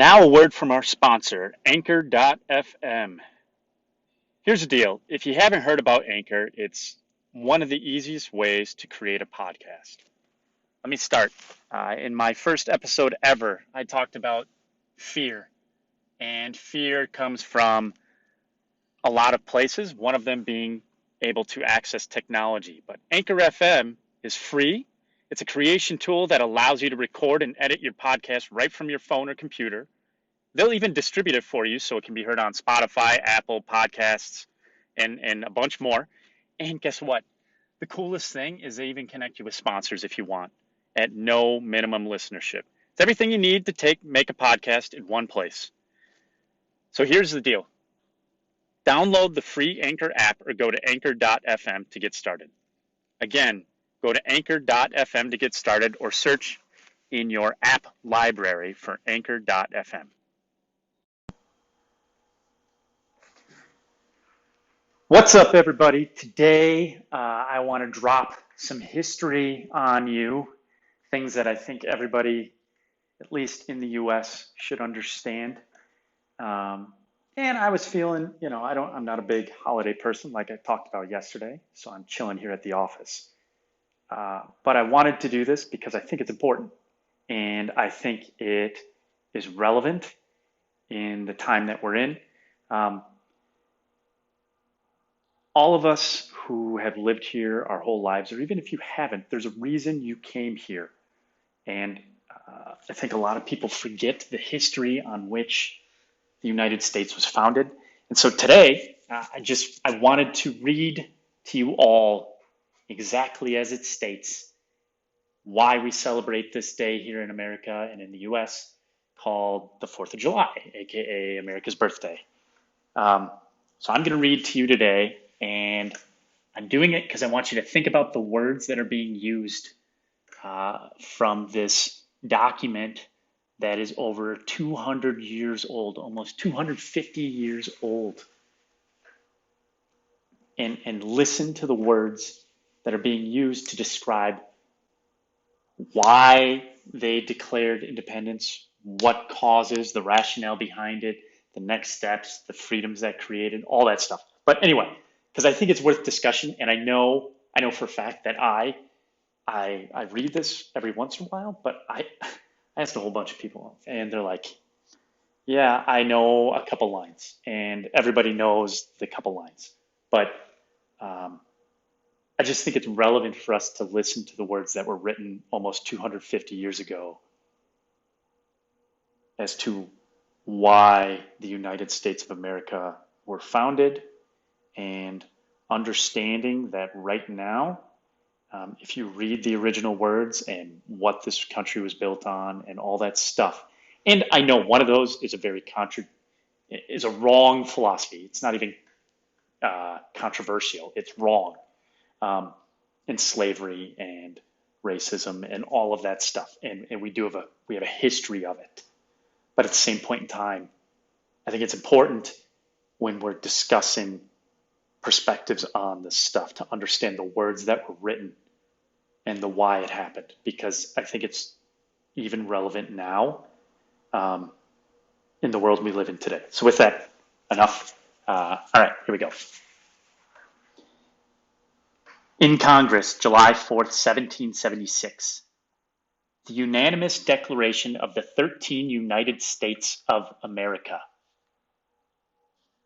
now a word from our sponsor, Anchor.fm. Here's the deal. If you haven't heard about Anchor, it's one of the easiest ways to create a podcast. Let me start. In my first episode ever, I talked about fear. And fear comes from a lot of places, one of them being able to access technology. But Anchor FM is free. It's a creation tool that allows you to record and edit your podcast right from your phone or computer. They'll even distribute it for you so it can be heard on Spotify, Apple Podcasts, and a bunch more. And guess what? The coolest thing is they even connect you with sponsors if you want at no minimum listenership. It's everything you need to make a podcast in one place. So here's the deal. Download the free Anchor app or go to anchor.fm to get started. Again, go to anchor.fm to get started or search in your app library for anchor.fm. What's up, everybody? Today, I want to drop some history on you, things that I think everybody, at least in the US, should understand. And I was feeling, I'm not a big holiday person like I talked about yesterday, so I'm chilling here at the office. But I wanted to do this because I think it's important, and I think it is relevant in the time that we're in. All of us who have lived here our whole lives, or even if you haven't, there's a reason you came here. And I think a lot of people forget the history on which the United States was founded. And so today, I wanted to read to you all exactly as it states why we celebrate this day here in America and in the US called the 4th of July, aka America's birthday. So I'm going to read to you today, and I'm doing it because I want you to think about the words that are being used from this document that is over 200 years old, almost 250 years old. And listen to the words that are being used to describe why they declared independence, what causes, the rationale behind it, the next steps, the freedoms that created, all that stuff. But anyway, because I think it's worth discussion, and I know for a fact that I read this every once in a while, but I asked a whole bunch of people, and they're like, yeah, I know a couple lines, and everybody knows the couple lines. But I just think it's relevant for us to listen to the words that were written almost 250 years ago as to why the United States of America were founded, and understanding that right now, if you read the original words and what this country was built on and all that stuff, and I know one of those is a wrong philosophy. It's not even controversial. It's wrong. And slavery and racism and all of that stuff, and we have a history of it. But at the same point in time, I think it's important when we're discussing perspectives on this stuff to understand the words that were written and the why it happened, because I think it's even relevant now in the world we live in today. So with that, enough. All right, here we go. In Congress, July 4th, 1776, the unanimous declaration of the 13 United States of America.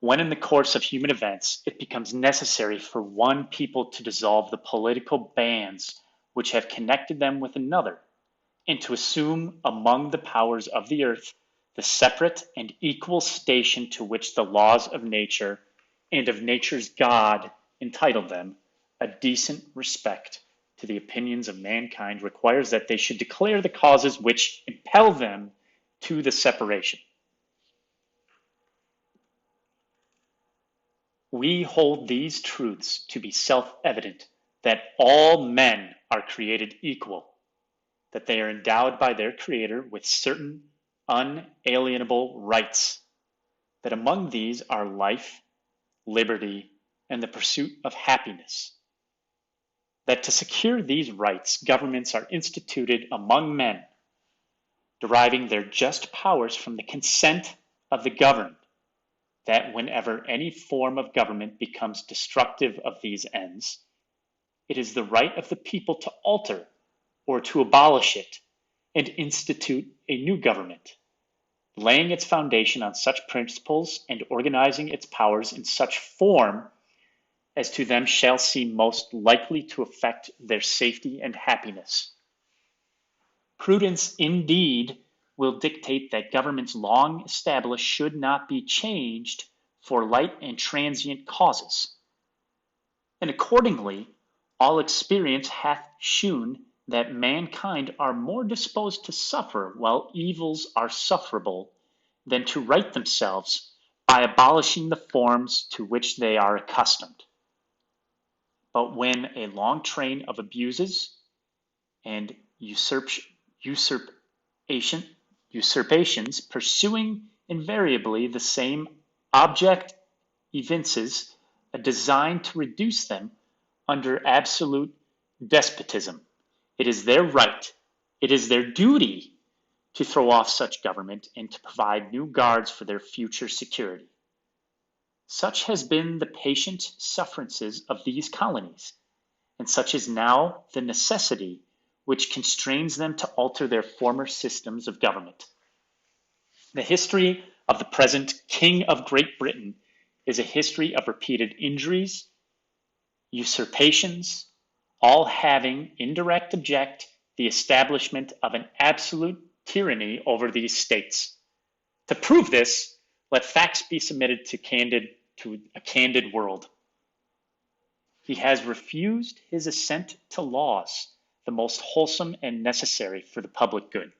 When in the course of human events, it becomes necessary for one people to dissolve the political bands which have connected them with another, and to assume among the powers of the earth the separate and equal station to which the laws of nature and of nature's God entitled them, a decent respect to the opinions of mankind requires that they should declare the causes which impel them to the separation. We hold these truths to be self-evident, that all men are created equal, that they are endowed by their Creator with certain unalienable rights, that among these are life, liberty, and the pursuit of happiness, that to secure these rights, governments are instituted among men, deriving their just powers from the consent of the governed, that whenever any form of government becomes destructive of these ends, it is the right of the people to alter or to abolish it and institute a new government, laying its foundation on such principles and organizing its powers in such form as to them shall seem most likely to affect their safety and happiness. Prudence indeed will dictate that governments long established should not be changed for light and transient causes. And accordingly, all experience hath shewn that mankind are more disposed to suffer while evils are sufferable than to right themselves by abolishing the forms to which they are accustomed. But when a long train of abuses and usurpations pursuing invariably the same object evinces a design to reduce them under absolute despotism, it is their right, it is their duty to throw off such government and to provide new guards for their future security. Such has been the patient sufferances of these colonies, and such is now the necessity which constrains them to alter their former systems of government. The history of the present King of Great Britain is a history of repeated injuries, usurpations, all having indirect object the establishment of an absolute tyranny over these states. To prove this, let facts be submitted to a candid world. He has refused his assent to laws, the most wholesome and necessary for the public good.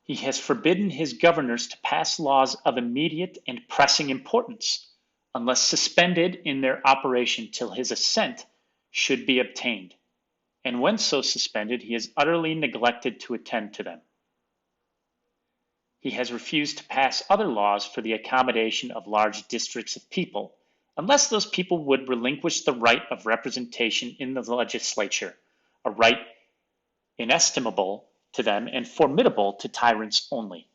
He has forbidden his governors to pass laws of immediate and pressing importance, unless suspended in their operation till his assent should be obtained, and when so suspended, he has utterly neglected to attend to them. He has refused to pass other laws for the accommodation of large districts of people, unless those people would relinquish the right of representation in the legislature, a right inestimable to them and formidable to tyrants only.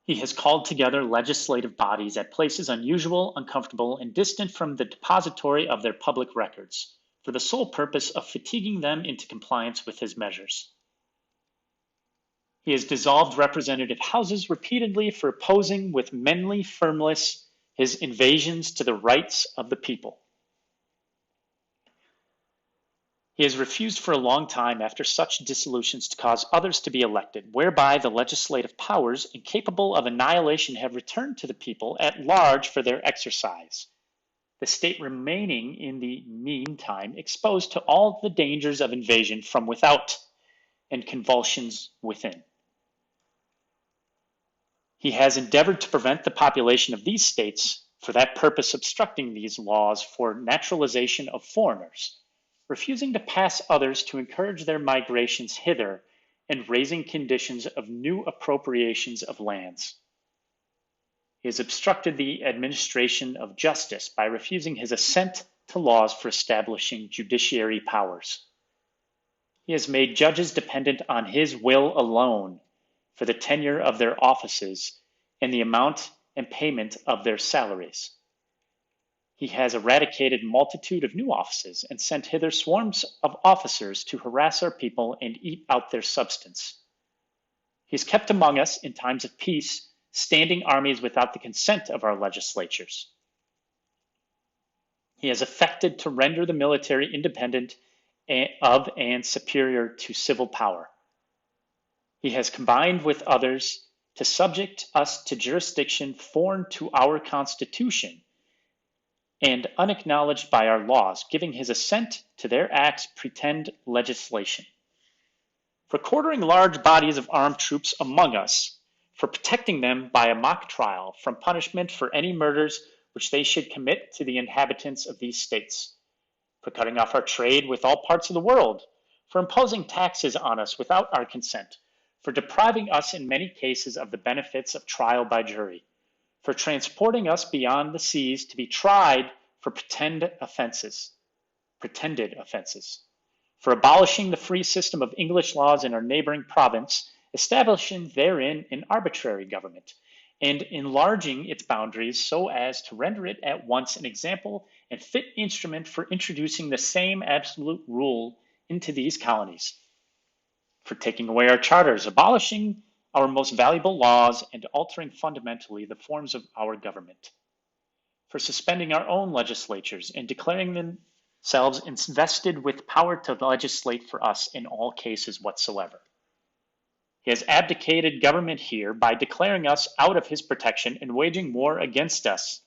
He has called together legislative bodies at places unusual, uncomfortable, and distant from the depository of their public records, for the sole purpose of fatiguing them into compliance with his measures. He has dissolved representative houses repeatedly for opposing with manly firmness his invasions to the rights of the people. He has refused for a long time after such dissolutions to cause others to be elected, whereby the legislative powers incapable of annihilation have returned to the people at large for their exercise, the state remaining in the meantime exposed to all the dangers of invasion from without and convulsions within. He has endeavored to prevent the population of these states, for that purpose obstructing these laws for naturalization of foreigners, refusing to pass others to encourage their migrations hither, and raising conditions of new appropriations of lands. He has obstructed the administration of justice by refusing his assent to laws for establishing judiciary powers. He has made judges dependent on his will alone for the tenure of their offices and the amount and payment of their salaries. He has eradicated multitude of new offices and sent hither swarms of officers to harass our people and eat out their substance. He has kept among us in times of peace standing armies without the consent of our legislatures. He has affected to render the military independent of and superior to civil power. He has combined with others to subject us to jurisdiction foreign to our Constitution and unacknowledged by our laws, giving his assent to their acts pretend legislation. For quartering large bodies of armed troops among us, for protecting them by a mock trial from punishment for any murders which they should commit to the inhabitants of these states, for cutting off our trade with all parts of the world, for imposing taxes on us without our consent, for depriving us in many cases of the benefits of trial by jury, for transporting us beyond the seas to be tried for pretended offenses, for abolishing the free system of English laws in our neighboring province, establishing therein an arbitrary government, and enlarging its boundaries so as to render it at once an example and fit instrument for introducing the same absolute rule into these colonies, for taking away our charters, abolishing our most valuable laws, and altering fundamentally the forms of our government, for suspending our own legislatures and declaring themselves invested with power to legislate for us in all cases whatsoever. He has abdicated government here by declaring us out of his protection and waging war against us.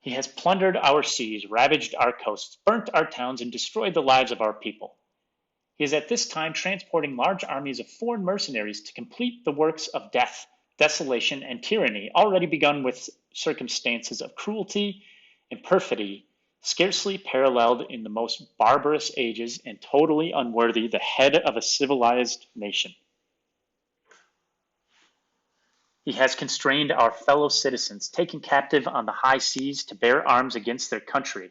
He has plundered our seas, ravaged our coasts, burnt our towns, and destroyed the lives of our people. He is at this time transporting large armies of foreign mercenaries to complete the works of death, desolation, and tyranny already begun with circumstances of cruelty and perfidy scarcely paralleled in the most barbarous ages and totally unworthy the head of a civilized nation. He has constrained our fellow citizens, taken captive on the high seas, to bear arms against their country,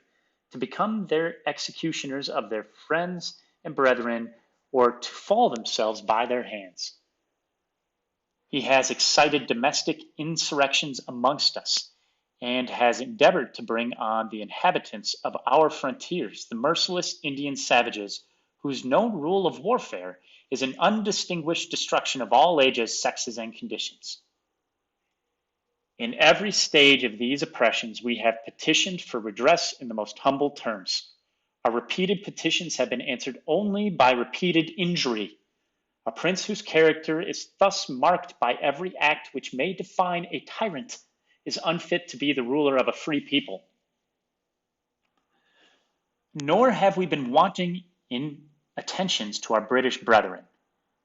to become their executioners of their friends and brethren, or to fall themselves by their hands. He has excited domestic insurrections amongst us, and has endeavored to bring on the inhabitants of our frontiers the merciless Indian savages, whose known rule of warfare is an undistinguished destruction of all ages, sexes, and conditions. In every stage of these oppressions, we have petitioned for redress in the most humble terms. Our repeated petitions have been answered only by repeated injury. A prince whose character is thus marked by every act which may define a tyrant is unfit to be the ruler of a free people. Nor have we been wanting in attentions to our British brethren.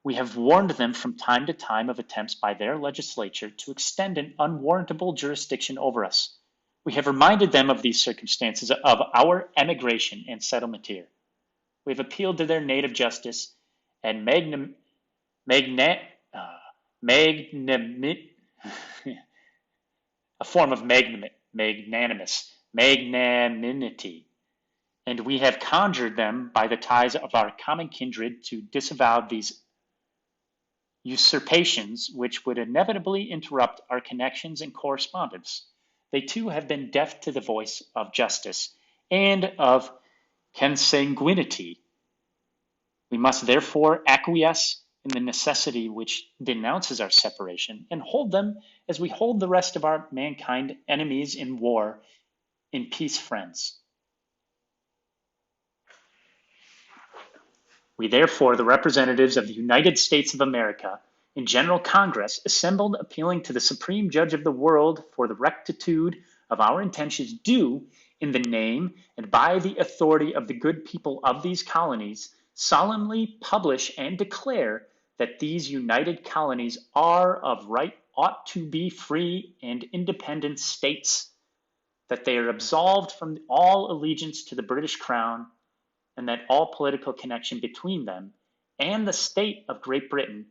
We have warned them from time to time of attempts by their legislature to extend an unwarrantable jurisdiction over us. We have reminded them of these circumstances of our emigration and settlement here. We have appealed to their native justice and a form of magnanimity, and we have conjured them by the ties of our common kindred to disavow these usurpations which would inevitably interrupt our connections and correspondence. They too have been deaf to the voice of justice and of consanguinity. We must therefore acquiesce in the necessity which denounces our separation, and hold them as we hold the rest of our mankind enemies in war, in peace friends. We therefore, the representatives of the United States of America, in General Congress, assembled appealing to the Supreme Judge of the world for the rectitude of our intentions, do, in the name and by the authority of the good people of these colonies, solemnly publish and declare that these united colonies are of right ought to be free and independent states, that they are absolved from all allegiance to the British Crown, and that all political connection between them and the state of Great Britain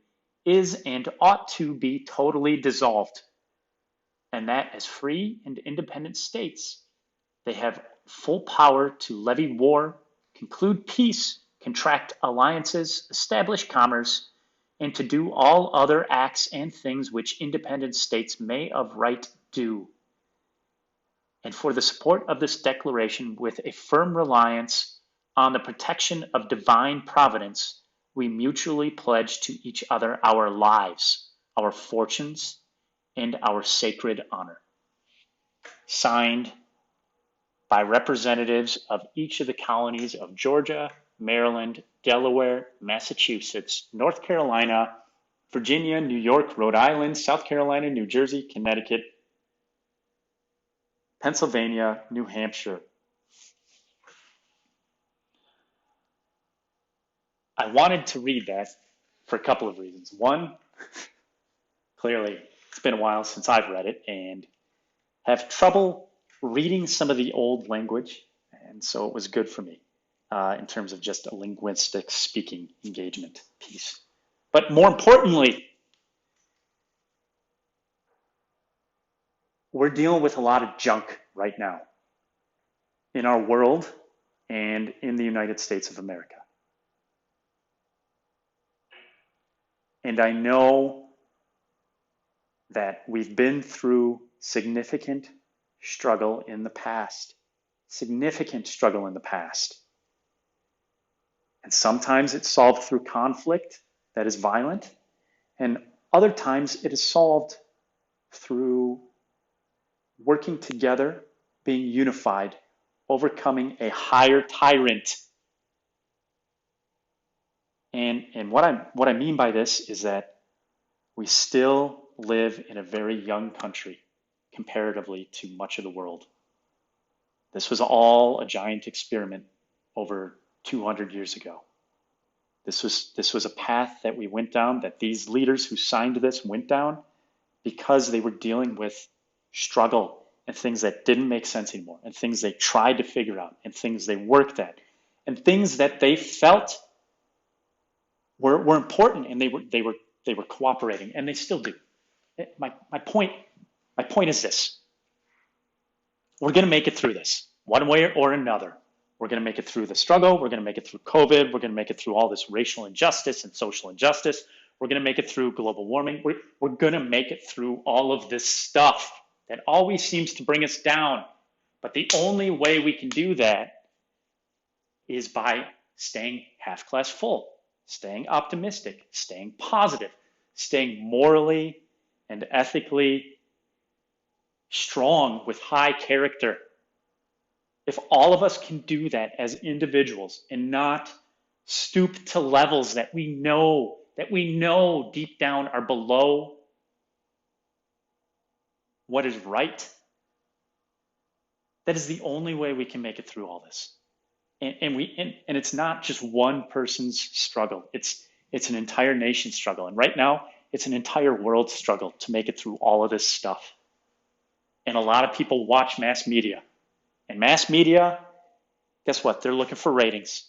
is and ought to be totally dissolved, and that as free and independent states, they have full power to levy war, conclude peace, contract alliances, establish commerce, and to do all other acts and things which independent states may of right do. And for the support of this declaration, with a firm reliance on the protection of divine providence, we mutually pledge to each other our lives, our fortunes, and our sacred honor. Signed by representatives of each of the colonies of Georgia, Maryland, Delaware, Massachusetts, North Carolina, Virginia, New York, Rhode Island, South Carolina, New Jersey, Connecticut, Pennsylvania, New Hampshire. I wanted to read that for a couple of reasons. One, clearly it's been a while since I've read it and have trouble reading some of the old language, and so it was good for me in terms of just a linguistic speaking engagement piece. But more importantly, we're dealing with a lot of junk right now in our world and in the United States of America. And I know that we've been through significant struggle in the past, significant struggle in the past. And sometimes it's solved through conflict that is violent, and other times it is solved through working together, being unified, overcoming a higher tyrant. And what I mean by this is that we still live in a very young country comparatively to much of the world. This was all a giant experiment over 200 years ago. This was a path that we went down, that these leaders who signed this went down because they were dealing with struggle and things that didn't make sense anymore, and things they tried to figure out, and things they worked at, and things that they felt were important, and they were cooperating, and they still do. My point is this: we're going to make it through this one way or another. We're going to make it through the struggle. We're going to make it through COVID. We're going to make it through all this racial injustice and social injustice. We're going to make it through global warming. We're going to make it through all of this stuff that always seems to bring us down. But the only way we can do that is by staying half glass full, staying optimistic, staying positive, staying morally and ethically strong with high character. If all of us can do that as individuals and not stoop to levels that we know deep down are below what is right, that is the only way we can make it through all this. And it's not just one person's struggle. It's an entire nation's struggle. And right now, it's an entire world struggle to make it through all of this stuff. And a lot of people watch mass media. And mass media, guess what? They're looking for ratings.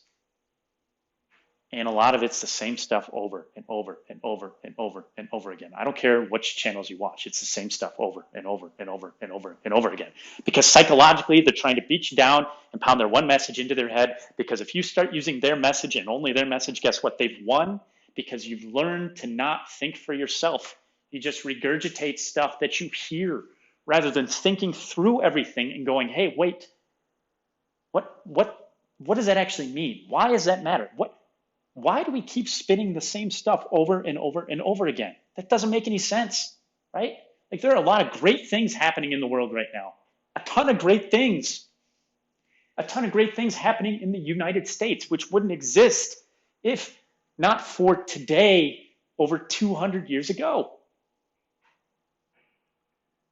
And a lot of it's the same stuff over and over and over and over and over again. I don't care which channels you watch. It's the same stuff over and over and over and over and over again. Because psychologically, they're trying to beat you down and pound their one message into their head. Because if you start using their message and only their message, guess what? They've won, because you've learned to not think for yourself. You just regurgitate stuff that you hear, rather than thinking through everything and going, hey, wait, what does that actually mean? Why does that matter? Why do we keep spinning the same stuff over and over and over again? That doesn't make any sense, right? Like, there are a lot of great things happening in the world right now. A ton of great things. A ton of great things happening in the United States, which wouldn't exist if not for today over 200 years ago.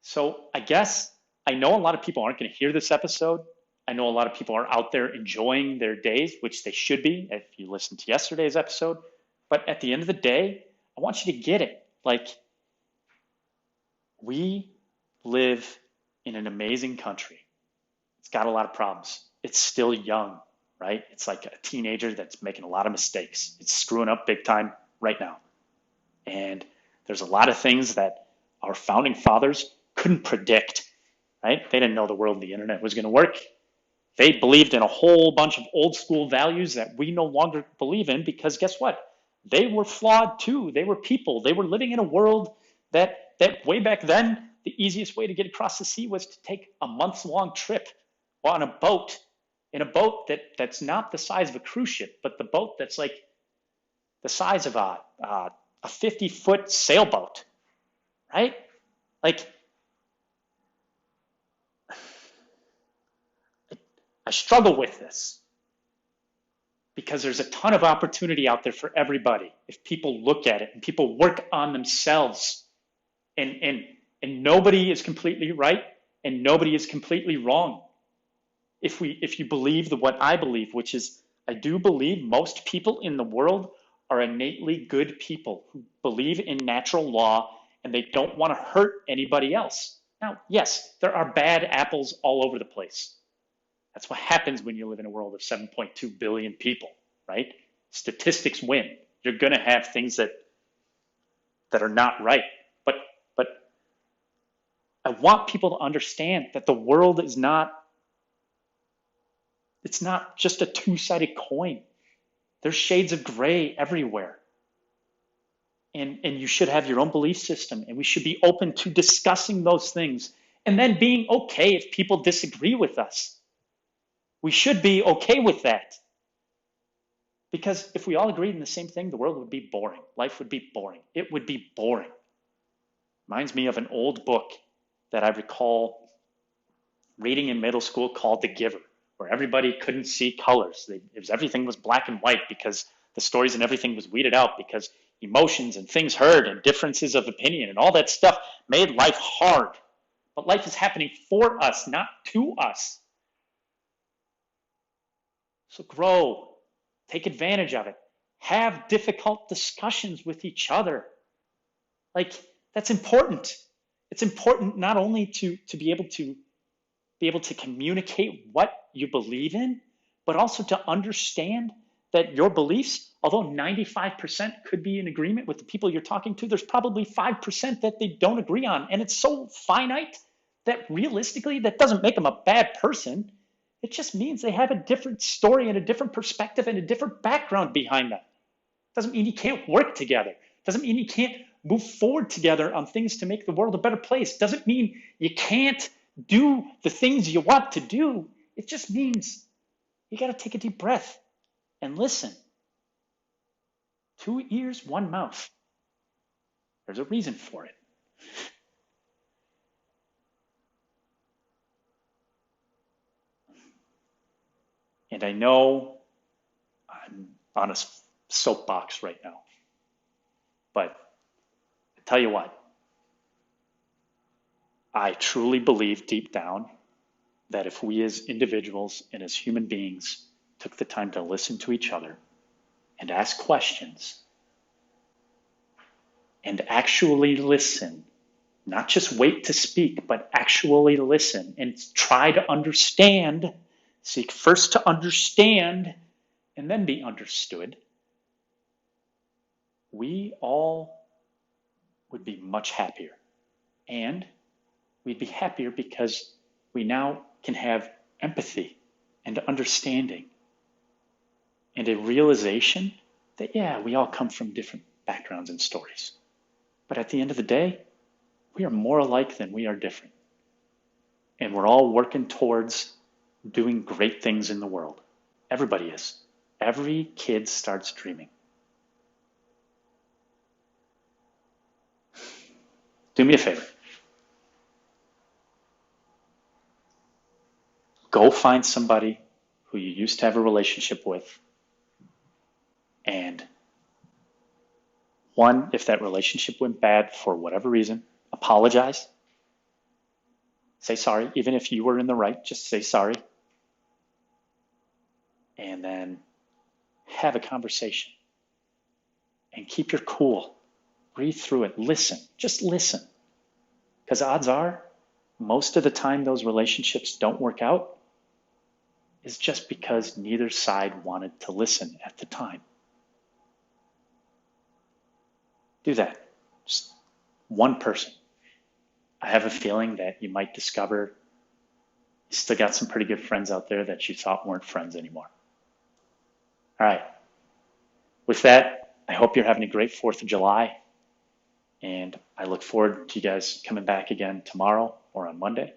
So I guess I know a lot of people aren't going to hear this episode. I know a lot of people are out there enjoying their days, which they should be if you listen to yesterday's episode. But at the end of the day, I want you to get it. Like, we live in an amazing country. It's got a lot of problems. It's still young, right? It's like a teenager that's making a lot of mistakes. It's screwing up big time right now. And there's a lot of things that our founding fathers couldn't predict, right? They didn't know the world of the internet was going to work. They believed in a whole bunch of old school values that we no longer believe in, because guess what? They were flawed too. They were people. They were living in a world that way back then, the easiest way to get across the sea was to take a months-long trip on a boat, in a boat that's not the size of a cruise ship, but the boat that's like the size of a 50-foot sailboat, right? Like, I struggle with this because there's a ton of opportunity out there for everybody if people look at it and people work on themselves. And nobody is completely right and nobody is completely wrong. If you believe what I believe, which is, I do believe most people in the world are innately good people who believe in natural law and they don't want to hurt anybody else. Now, yes, there are bad apples all over the place. That's what happens when you live in a world of 7.2 billion people, right? Statistics win. You're going to have things that are not right. But I want people to understand that the world is not it's not just a two-sided coin. There's shades of gray everywhere. And you should have your own belief system, and we should be open to discussing those things and then being okay if people disagree with us. We should be okay with that. Because if we all agreed in the same thing, the world would be boring. Life would be boring. It would be boring. Reminds me of an old book that I recall reading in middle school called The Giver, where everybody couldn't see colors. Everything was black and white because the stories and everything was weeded out because emotions and things heard and differences of opinion and all that stuff made life hard. But life is happening for us, not to us. So grow, take advantage of it, have difficult discussions with each other. Like, that's important. It's important not only to be able to communicate what you believe in, but also to understand that your beliefs, although 95% could be in agreement with the people you're talking to, there's probably 5% that they don't agree on. And it's so finite that realistically, that doesn't make them a bad person. It just means they have a different story and a different perspective and a different background behind them. Doesn't mean you can't work together. Doesn't mean you can't move forward together on things to make the world a better place. Doesn't mean you can't do the things you want to do. It just means you got to take a deep breath and listen. 2 ears, 1 mouth. There's a reason for it. And I know I'm on a soapbox right now, but I tell you what, I truly believe deep down that if we as individuals and as human beings took the time to listen to each other and ask questions and actually listen, not just wait to speak, but actually listen and try to understand, seek first to understand and then be understood, we all would be much happier. And we'd be happier because we now can have empathy and understanding and a realization that, yeah, we all come from different backgrounds and stories. But at the end of the day, we are more alike than we are different. And we're all working towards doing great things in the world. Everybody is. Every kid starts dreaming. Do me a favor. Go find somebody who you used to have a relationship with, and one, if that relationship went bad for whatever reason, apologize. Say sorry. Even if you were in the right, just say sorry. And then have a conversation. And keep your cool. Breathe through it. Listen. Just listen. Because odds are, most of the time those relationships don't work out is just because neither side wanted to listen at the time. Do that. Just one person. I have a feeling that you might discover you still got some pretty good friends out there that you thought weren't friends anymore. All right. With that, I hope you're having a great 4th of July. And I look forward to you guys coming back again tomorrow or on Monday.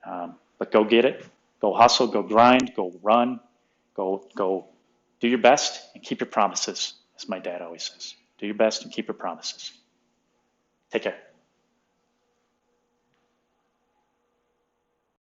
But go get it. Go hustle. Go grind. Go run. Go do your best and keep your promises, as my dad always says. Do your best and keep your promises. Take care.